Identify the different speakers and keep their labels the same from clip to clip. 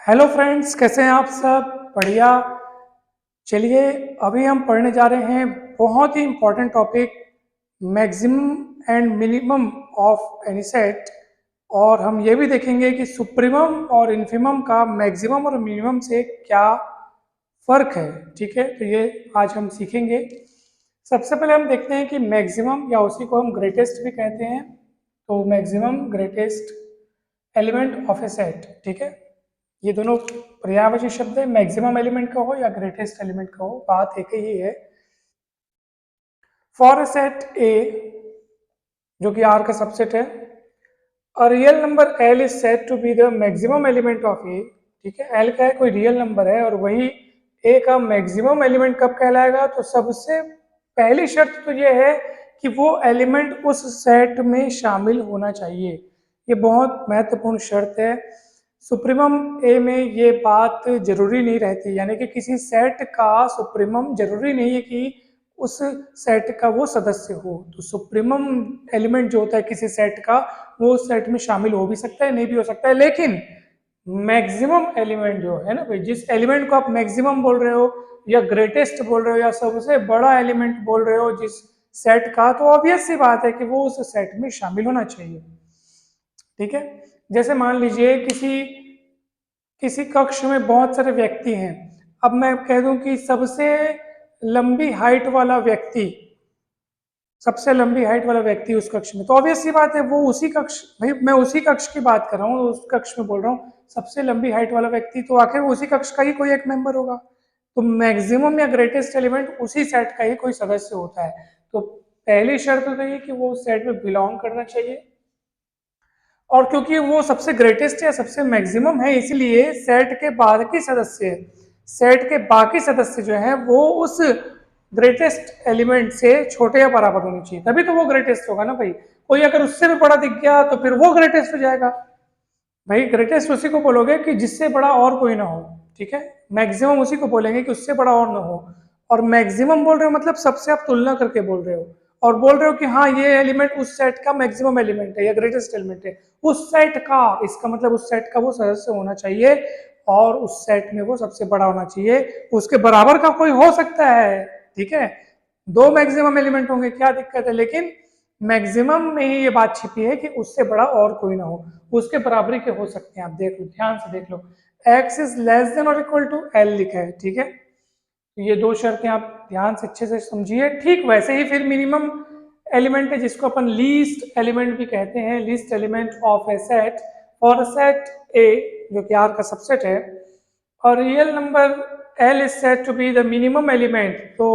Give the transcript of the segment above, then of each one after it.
Speaker 1: Hello friends, कैसे हैं आप सब? बढ़िया। चलिए, अभी हम पढ़ने जा रहे हैं बहुत ही important topic, maximum and minimum of any set. और हम ये भी देखेंगे कि सुप्रीमम और इन्फिमम का मैक्सिमम और मिनिमम से क्या फर्क है। ठीक है, तो ये आज हम सीखेंगे। सबसे पहले हम देखते हैं कि मैक्सिमम, या उसी को हम ग्रेटेस्ट भी कहते हैं, तो maximum greatest element of a set. ठीक है, ये दोनों पर्यायवाची शब्द है। मैक्सिमम एलिमेंट का हो या ग्रेटेस्ट एलिमेंट का हो, बात एक ही है। फॉर ए सेट ए, जो कि आर का सबसेट है, a real number L is said to be the maximum element of A. ठीक है, एल का है कोई रियल नंबर है और वही ए का मैक्सिमम एलिमेंट कब कहलाएगा? तो सबसे पहली शर्त तो ये है कि वो एलिमेंट उस सेट में शामिल होना चाहिए। ये बहुत महत्वपूर्ण शर्त है। सुप्रीमम ए में ये बात जरूरी नहीं रहती, यानी कि किसी सेट का सुप्रीमम जरूरी नहीं है कि उस सेट का वो सदस्य हो। तो सुप्रीमम एलिमेंट जो होता है किसी सेट का, वो सेट में शामिल हो भी सकता है, नहीं भी हो सकता है। लेकिन मैक्सिमम एलिमेंट जो है ना भाई, जिस एलिमेंट को आप मैक्सिमम बोल रहे हो या ग्रेटेस्ट बोल रहे हो या सबसे बड़ा एलिमेंट बोल रहे हो जिस सेट का, तो ऑब्वियस सी बात है कि वो उस सेट में शामिल होना चाहिए। ठीक है, जैसे मान लीजिए किसी किसी कक्ष में बहुत सारे व्यक्ति हैं। अब मैं कह दूं कि लंबी हाइट वाला व्यक्ति सबसे लंबी हाइट वाला व्यक्ति उस कक्ष में, तो ऑब्वियस सी बात है वो उसी कक्ष, भाई मैं उसी कक्ष की बात कर रहा हूँ, उस कक्ष में बोल रहा हूँ सबसे लंबी हाइट वाला व्यक्ति, तो आखिर उसी कक्ष का ही कोई एक मेंबर होगा। तो मैक्सिमम या ग्रेटेस्ट एलिमेंट उसी सेट का ही कोई सदस्य होता है। तो पहली शर्त तो ये कि वो सेट में बिलोंग करना चाहिए, और क्योंकि वो सबसे ग्रेटेस्ट या सबसे मैक्सिमम है, इसलिए सेट के बाकी सदस्य जो है वो उस ग्रेटेस्ट एलिमेंट से छोटे या बराबर होने चाहिए, तभी तो वो ग्रेटेस्ट होगा ना भाई। कोई अगर उससे भी बड़ा दिख गया तो फिर वो ग्रेटेस्ट हो जाएगा। भाई ग्रेटेस्ट उसी को बोलोगे कि जिससे बड़ा और कोई ना हो। ठीक है, मैक्सिमम उसी को बोलेंगे कि उससे बड़ा और ना हो। और मैक्सिमम बोल रहे हो मतलब सबसे आप तुलना करके बोल रहे हो, और बोल रहे हो कि हाँ ये एलिमेंट उस सेट का मैक्सिमम एलिमेंट है या ग्रेटेस्ट एलिमेंट है उस सेट का, इसका मतलब उस सेट का वो सदस्य होना चाहिए और उस सेट में वो सबसे बड़ा होना चाहिए। उसके बराबर का कोई हो सकता है, ठीक है, दो मैक्सिमम एलिमेंट होंगे, क्या दिक्कत है? लेकिन मैक्सिमम में ही ये बात छिपी है कि उससे बड़ा और कोई ना हो, उसके बराबरी के हो सकते हैं। आप देख लो, ध्यान से देख लो, x इज लेस देन और इक्वल टू l लिखा है। ठीक है, तो ये दो शर्तें आप ध्यान से अच्छे से समझिए। ठीक वैसे ही फिर मिनिमम एलिमेंट है जिसको अपन लीस्ट एलिमेंट भी कहते हैं, least element of a set और सेट ए जो कि आर का सबसेट है, और real number L is set to be the minimum element. तो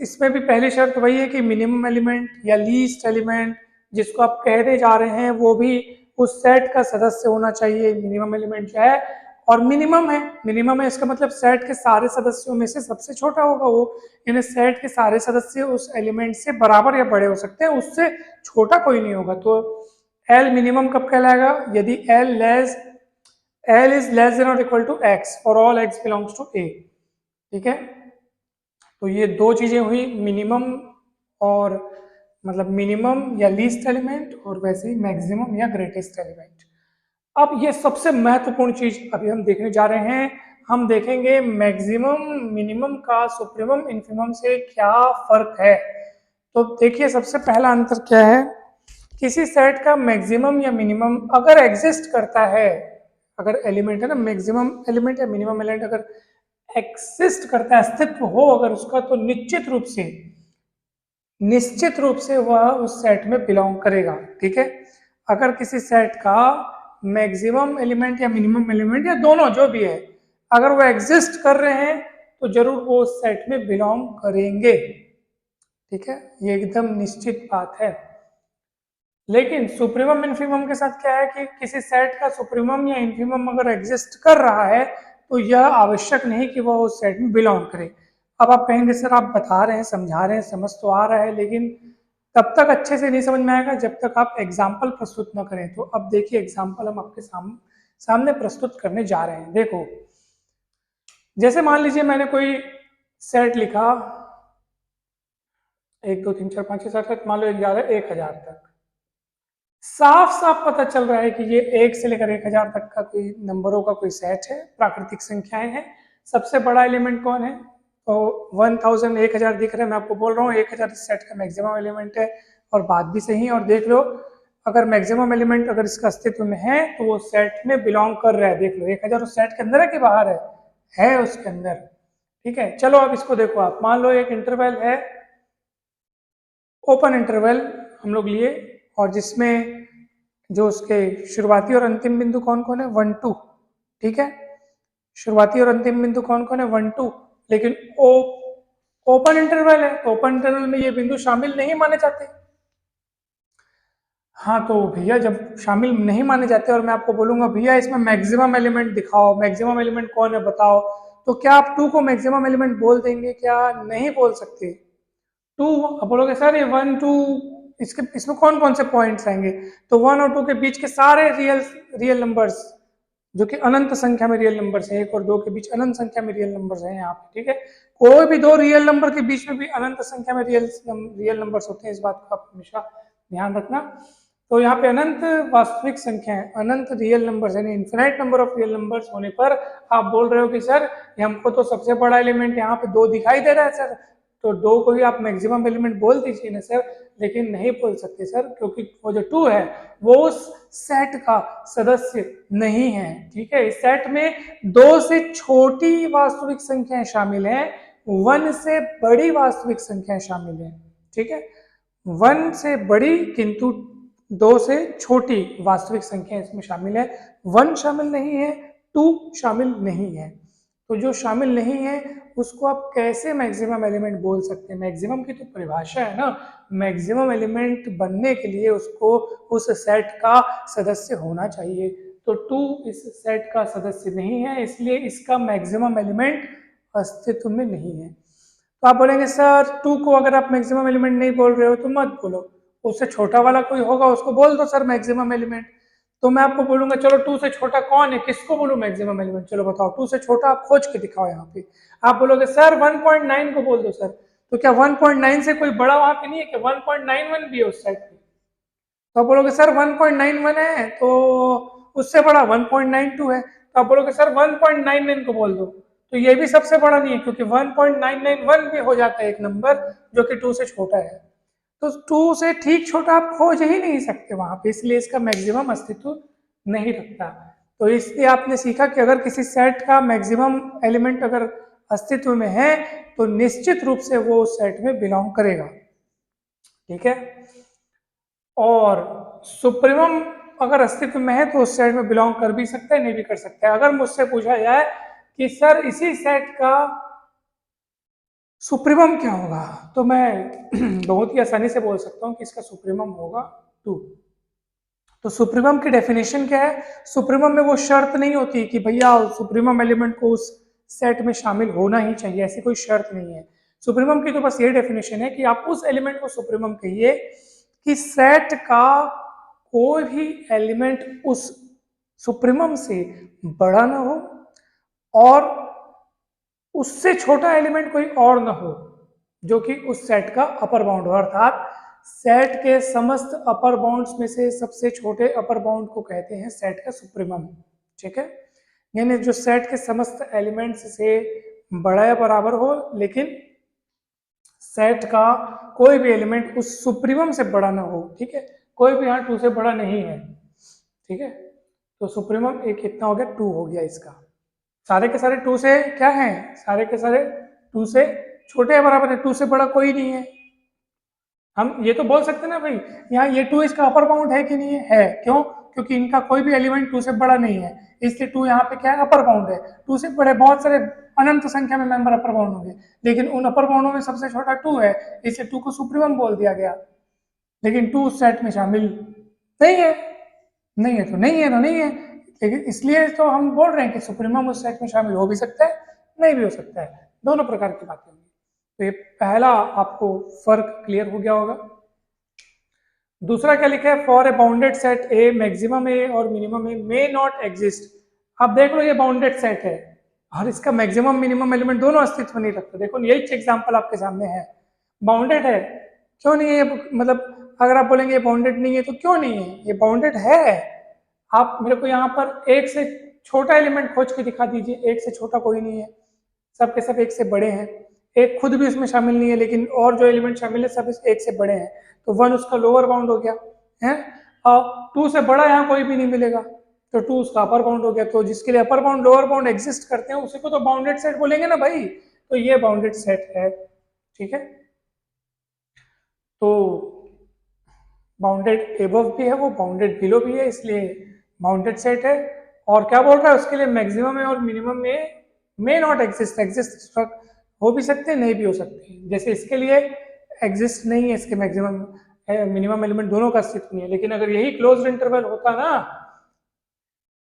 Speaker 1: इसमें भी पहली शर्त वही है कि मिनिमम एलिमेंट या लीस्ट एलिमेंट जिसको आप कहने जा रहे हैं वो भी उस सेट का सदस्य होना चाहिए। मिनिमम एलिमेंट जो है, और मिनिमम है इसका मतलब सेट के सारे सदस्यों में से सबसे छोटा होगा वो, यानी सेट के सारे सदस्य उस एलिमेंट से बराबर या बड़े हो सकते हैं, उससे छोटा कोई नहीं होगा। तो एल मिनिमम कब कहलाएगा? यदि एल इज लेस देन और equal to x for all x belongs to A. ठीक है, तो ये दो चीजें हुई, मिनिमम और मतलब मिनिमम या लीस्ट एलिमेंट, और वैसे ही मैक्सिमम या ग्रेटेस्ट एलिमेंट। अब ये सबसे महत्वपूर्ण चीज अभी हम देखने जा रहे हैं। हम देखेंगे मैक्सिमम मिनिमम का सुप्रीमम इन्फिमम से क्या फर्क है। तो देखिए, सबसे पहला अंतर क्या है? किसी सेट का मैक्सिमम या मिनिमम अगर एग्जिस्ट करता है, अगर एलिमेंट है ना, मैक्सिमम एलिमेंट या मिनिमम एलिमेंट अगर एक्सिस्ट करता है, अस्तित्व हो अगर उसका, तो निश्चित रूप से वह उस सेट में बिलोंग करेगा। ठीक है, अगर किसी सेट का मैक्सिमम एलिमेंट या मिनिमम एलिमेंट या दोनों जो भी है, अगर वो एग्जिस्ट कर रहे हैं तो जरूर वो उस सेट में बिलोंग करेंगे। ठीक है, ये एकदम निश्चित बात है। लेकिन सुप्रीमम इन्फीमम के साथ क्या है कि किसी सेट का सुप्रीमम या इन्फीमम अगर एग्जिस्ट कर रहा है तो यह आवश्यक नहीं कि वह उस सेट में बिलोंग करे। अब आप कहेंगे सर आप बता रहे हैं, समझा रहे हैं, समझ तो आ रहा है, लेकिन तब तक अच्छे से नहीं समझ में आएगा जब तक आप एग्जाम्पल प्रस्तुत न करें। तो अब देखिए, एग्जाम्पल हम आपके सामने प्रस्तुत करने जा रहे हैं। देखो, जैसे मान लीजिए मैंने कोई सेट लिखा 1 2 3 4 5 6 7 8, मान लो 11 1000 तक। साफ साफ पता चल रहा है कि ये 1 से लेकर 1000 तक का कोई नंबरों का कोई सेट है, प्राकृतिक संख्याएं हैं। सबसे बड़ा एलिमेंट कौन है? तो 1000 1000 दिख रहे हैं, मैं आपको बोल रहा हूँ 1000 इस सेट का मैक्सिमम एलिमेंट है। और बात भी सही है। और देख लो, अगर मैक्सिमम एलिमेंट अगर इसका अस्तित्व में है तो वो सेट में बिलोंग कर रहा है। देख लो 1000 उस सेट के अंदर है कि बाहर है उसके अंदर। ठीक है, चलो अब इसको देखो आप, मान लो एक इंटरवल है, ओपन इंटरवल हम लोग लिए, और जिसमें जो उसके शुरुआती और अंतिम बिंदु कौन कौन है? 1 2। ठीक है, शुरुआती और अंतिम बिंदु कौन कौन है? 1 2। लेकिन ओपन इंटरवल है, तो ओपन इंटरवल में ये बिंदु शामिल नहीं माने जाते। हाँ तो भैया जब शामिल नहीं माने जाते और मैं आपको बोलूंगा भैया इसमें मैक्सिमम एलिमेंट दिखाओ, मैक्सिमम एलिमेंट कौन है बताओ, तो क्या आप 2 को मैक्सिमम एलिमेंट बोल देंगे? क्या नहीं बोल सकते? 2 अब बोलोगे सर ये 1 2 इसमें कौन कौन से पॉइंट्स आएंगे? तो 1 और 2 के बीच के सारे रियल नंबर्स, जो कि अनंत संख्या में रियल नंबर्स हैं, 1 और 2 के बीच अनंत संख्या में रियल नंबर्स हैं यहाँ पे। ठीक है, कोई भी दो रियल नंबर के बीच में भी अनंत संख्या में रियल नंबर्स होते हैं, इस बात का आप हमेशा ध्यान रखना। तो यहाँ पे अनंत वास्तविक संख्या है, अनंत रियल नंबर्स, यानी infinite number of real numbers होने पर आप बोल रहे हो कि सर हमको तो सबसे बड़ा एलिमेंट यहाँ पे 2 दिखाई दे रहा है सर, तो 2 को ही आप मैक्सिमम एलिमेंट बोल दीजिए ना सर। लेकिन नहीं बोल सकते सर, क्योंकि वो जो 2 है वो उस सेट का सदस्य नहीं है। ठीक है, इस सेट में 2 से छोटी वास्तविक संख्याएं शामिल हैं, 1 से बड़ी वास्तविक संख्याएं शामिल हैं। ठीक है, 1 से बड़ी किंतु 2 से छोटी वास्तविक संख्या इसमें शामिल है। 1 शामिल नहीं है, 2 शामिल नहीं है। तो जो शामिल नहीं है उसको आप कैसे मैक्सिमम एलिमेंट बोल सकते हैं? मैक्सिमम की तो परिभाषा है ना, मैक्सिमम एलिमेंट बनने के लिए उसको उस सेट का सदस्य होना चाहिए। तो 2 इस सेट का सदस्य नहीं है, इसलिए इसका मैक्सिमम एलिमेंट अस्तित्व में नहीं है। तो आप बोलेंगे सर 2 को अगर आप मैक्सिमम एलिमेंट नहीं बोल रहे हो तो मत बोलो, उससे छोटा वाला कोई होगा उसको बोल दो सर मैक्सिमम एलिमेंट। तो मैं आपको बोलूंगा चलो 2 से छोटा कौन है, किसको बोलूं मैक्सिमम एलिमेंट? चलो बताओ 2 से छोटा आप खोज के दिखाओ यहाँ पे। आप बोलोगे सर 1.9 को बोल दो सर। तो क्या 1.9 से कोई बड़ा वहां पे नहीं है? कि 1.91 भी है उस साइड पे? तो आप बोलोगे सर 1.91 है तो उससे बड़ा 1.92 है। तो आप बोलोगे सर 1.99 को बोल दो, तो ये भी सबसे बड़ा नहीं है, क्योंकि 1.991 भी हो जाता है एक नंबर जो कि 2 से छोटा है। तो 2 से ठीक छोटा आप खोज ही नहीं सकते वहां पे, इसलिए इसका मैक्सिमम अस्तित्व नहीं रखता। तो इसलिए आपने सीखा कि अगर किसी सेट का मैक्सिमम एलिमेंट अगर अस्तित्व में है तो निश्चित रूप से वो उस सेट में बिलोंग करेगा। ठीक है, और सुप्रीमम अगर अस्तित्व में है तो उस सेट में बिलोंग कर भी सकता है, नहीं भी कर सकता है। अगर मुझसे पूछा जाए कि सर इसी सेट का सुप्रीमम क्या होगा, तो मैं बहुत ही आसानी से बोल सकता हूं कि इसका सुप्रीमम होगा 2। तो सुप्रीमम की डेफिनेशन क्या है? सुप्रीमम में वो शर्त नहीं होती कि भैया सुप्रीमम एलिमेंट को उस सेट में शामिल होना ही चाहिए, ऐसी कोई शर्त नहीं है। सुप्रीमम की तो बस ये डेफिनेशन है कि आप उस एलिमेंट को सुप्रीमम कहिए कि सेट का कोई भी एलिमेंट उस सुप्रीमम से बड़ा ना हो और उससे छोटा एलिमेंट कोई और ना हो जो कि उस सेट का अपर बाउंड हो, अर्थात सेट के समस्त अपर बाउंड्स में से सबसे छोटे अपर बाउंड को कहते हैं सेट का सुप्रीमम। ठीक है, यानी जो सेट के समस्त एलिमेंट्स से बड़ा या बराबर हो, लेकिन सेट का कोई भी एलिमेंट उस सुप्रीमम से बड़ा ना हो। ठीक है, कोई भी यहाँ 2 से बड़ा नहीं है। ठीक है, तो सुप्रीमम एक कितना हो गया? 2 हो गया इसका। सारे के सारे 2 से क्या है? सारे के सारे 2 से छोटे या बराबर है, 2 से बड़ा कोई नहीं है। हम ये तो बोल सकते हैं ना भाई यहाँ ये 2 इसका अपर बाउंड है कि नहीं है? है। क्यों? क्योंकि इनका कोई भी एलिमेंट 2 से बड़ा नहीं है, इसलिए 2 यहाँ पे क्या है? अपर बाउंड है। 2 से बड़े बहुत सारे अनंत संख्या में मेंबर अपर बाउंड होंगे, लेकिन उन अपर बाउंडों में सबसे छोटा 2 है, इसलिए 2 को सुप्रीमम बोल दिया गया। लेकिन 2 उस सेट में शामिल नहीं है, नहीं है तो नहीं है, तो नहीं है। लेकिन इसलिए तो हम बोल रहे हैं कि सुप्रीमम उस सेट में शामिल हो भी सकता है, नहीं भी हो सकता है, दोनों प्रकार की बातें होंगी। तो ये पहला आपको फर्क क्लियर हो गया होगा। दूसरा क्या लिखा है? For a bounded set A maximum A और minimum A may not exist. अब देख लो ये बाउंडेड सेट है और इसका मैक्सिमम मिनिमम एलिमेंट दोनों अस्तित्व नहीं रखते। देखो यही एग्जांपल आपके सामने है, बाउंडेड है, क्यों नहीं है? मतलब अगर आप बोलेंगे ये बाउंडेड नहीं है तो क्यों नहीं है, ये बाउंडेड है। आप मेरे को यहाँ पर एक से छोटा एलिमेंट खोज के दिखा दीजिए, एक से छोटा कोई नहीं है, सब के सब एक से बड़े हैं, एक खुद भी इसमें शामिल नहीं है, लेकिन और जो एलिमेंट शामिल है सब एक से बड़े हैं, तो 1 उसका लोअर बाउंड हो गया है। और 2 से बड़ा यहाँ कोई भी नहीं मिलेगा, तो 2 उसका अपर बाउंड हो गया। तो जिसके लिए upper bound lower bound exist करते हैं उसी को तो बाउंडेड सेट बोलेंगे ना भाई, तो ये बाउंडेड सेट है। ठीक है, तो बाउंडेड एबव भी है वो, बाउंडेड बिलो भी है, इसलिए बाउंडेड सेट है। और क्या बोल रहा है, उसके लिए मैक्सिमम है और मिनिमम में मे नॉट एग्जिस्ट, एग्जिस्ट हो भी सकते हैं नहीं भी हो सकते हैं। जैसे इसके लिए एग्जिस्ट नहीं है, इसके मैक्सिमम मिनिमम एलिमेंट दोनों का अस्तित्व नहीं है, लेकिन अगर यही क्लोज्ड इंटरवल होता ना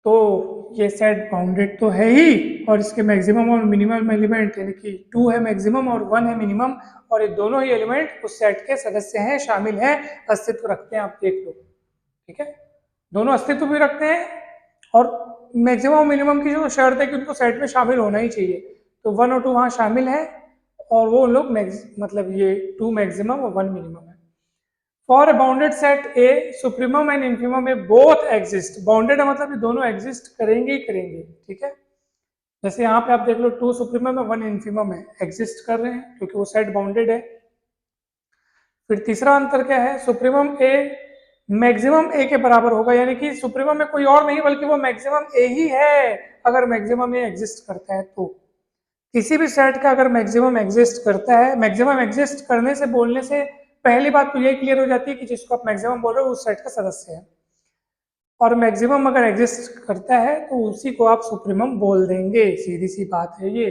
Speaker 1: तो ये सेट बाउंडेड तो है ही, और इसके मैक्सिमम और मिनिमम एलिमेंट यानी कि 2 है मैक्सिमम और 1 है मिनिमम, और ये दोनों ही एलिमेंट उस सेट के सदस्य हैं, शामिल हैं, अस्तित्व रखते हैं। आप देख लो, ठीक है, दोनों अस्तित्व भी रखते हैं, और मैक्सिमम और मिनिमम की जो शर्त है कि उनको सेट में शामिल होना ही चाहिए, तो 1 और 2 वहाँ शामिल है, और वो लोग मतलब ये 2 मैक्सिमम और 1 मिनिमम है। For a bounded set A supremum and infimum A both exist, bounded है मतलब ये दोनों एग्जिस्ट करेंगे ही करेंगे। ठीक है, जैसे यहाँ पे आप देख लो 2 सुप्रीमम है 1 इन्फीमम है, एग्जिस्ट कर रहे हैं क्योंकि वो सेट बाउंडेड है। फिर तीसरा अंतर क्या है, सुप्रीमम ए मैक्सिमम ए के बराबर होगा, यानी कि सुप्रीमम में कोई और नहीं बल्कि वो मैक्सिमम ए ही है, अगर मैक्सिमम ए एग्जिस्ट करता है तो। किसी भी सेट का अगर मैक्सिमम एग्जिस्ट करता है, मैक्सिमम एग्जिस्ट करने से बोलने से पहली बात तो ये क्लियर हो जाती है कि जिसको आप मैक्सिमम बोल रहे हो उस सेट का सदस्य है, और मैक्सिमम अगर एग्जिस्ट करता है तो उसी को आप सुप्रीमम बोल देंगे, सीधी सी बात है ये।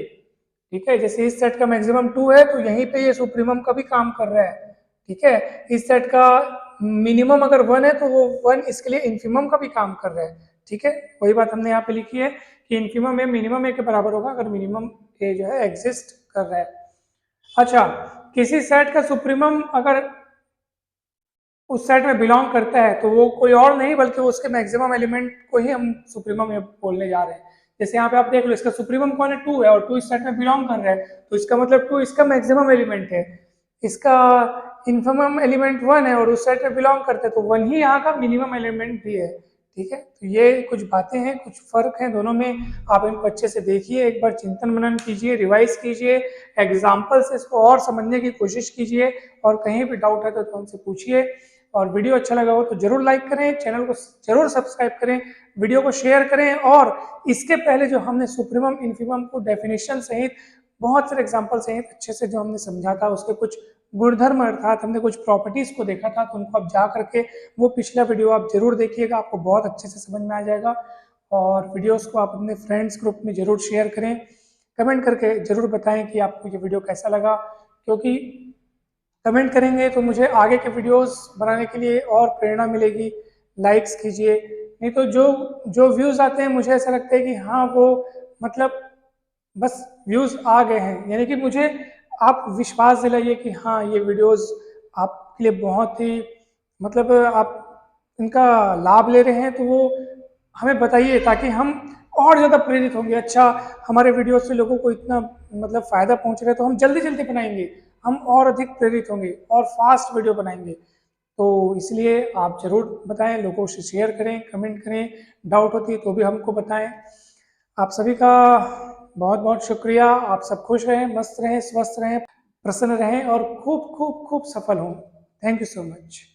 Speaker 1: ठीक है, जैसे इस सेट का मैक्सिमम 2 है तो यहीं पे ये सुप्रीमम का भी काम कर रहा है। ठीक है, इस सेट का मिनिमम अगर 1 है तो वो 1 इसके लिए इन्फीमम का भी काम कर रहा है। ठीक है, वही बात हमने यहाँ पे लिखी है कि इन्फीमम ए मिनिमम ए के बराबर होगा अगर मिनिमम ए जो है एग्जिस्ट कर रहा है। अच्छा, किसी सेट का सुप्रीमम अगर उस सेट में बिलोंग करता है तो वो कोई और नहीं बल्कि उसके मैक्सिमम एलिमेंट को ही हम सुप्रीमम बोलने जा रहे हैं। जैसे यहाँ पे आप देख लो, इसका सुप्रीमम कौन है, 2 है, और 2 इस सेट में बिलोंग कर रहा है, तो इसका मतलब 2 इसका मैक्सिमम एलिमेंट है। इसका इन्फीमम एलिमेंट 1 है और उस सेट में बिलोंग करता है, तो 1 ही यहाँ का मिनिमम एलिमेंट भी है। ठीक है, तो ये कुछ बातें हैं, कुछ फर्क है दोनों में, आप इनको अच्छे से देखिए, एक बार चिंतन मनन कीजिए, रिवाइज कीजिए, एग्जाम्पल से इसको और समझने की कोशिश कीजिए, और कहीं भी डाउट है तो हमसे पूछिए। और वीडियो अच्छा लगा हो तो जरूर लाइक करें, चैनल को जरूर सब्सक्राइब करें, वीडियो को शेयर करें, और इसके पहले जो हमने सुप्रीमम इन्फीमम को डेफिनेशन सहित बहुत सारे एग्जाम्पल सहित अच्छे से जो हमने समझा था, उसके कुछ गुणधर्म अर्थात हमने कुछ प्रॉपर्टीज को देखा था, तो उनको आप जा करके वो पिछला वीडियो आप जरूर देखिएगा, आपको बहुत अच्छे से समझ में आ जाएगा। और वीडियोस को आप अपने फ्रेंड्स ग्रुप में जरूर शेयर करें, कमेंट करके जरूर बताएं कि आपको ये वीडियो कैसा लगा, क्योंकि कमेंट करेंगे तो मुझे आगे के वीडियोस बनाने के लिए और प्रेरणा मिलेगी। लाइक्स कीजिए, नहीं तो जो जो व्यूज़ आते हैं मुझे ऐसा लगता है कि हाँ वो मतलब बस व्यूज़ आ गए हैं, यानी कि मुझे आप विश्वास दिलाइए कि हाँ ये वीडियोस आपके लिए बहुत ही मतलब आप इनका लाभ ले रहे हैं, तो वो हमें बताइए ताकि हम और ज़्यादा प्रेरित होंगे। अच्छा, हमारे वीडियो से लोगों को इतना मतलब फ़ायदा पहुंच रहा है तो हम जल्दी जल्दी बनाएंगे, हम और अधिक प्रेरित होंगे और फास्ट वीडियो बनाएंगे। तो इसलिए आप ज़रूर बताएं, लोगों से शेयर करें, कमेंट करें, डाउट होती है तो भी हमको बताएं। आप सभी का बहुत बहुत शुक्रिया, आप सब खुश रहें, मस्त रहें, स्वस्थ रहें, प्रसन्न रहें और खूब खूब खूब सफल हों। Thank you so much.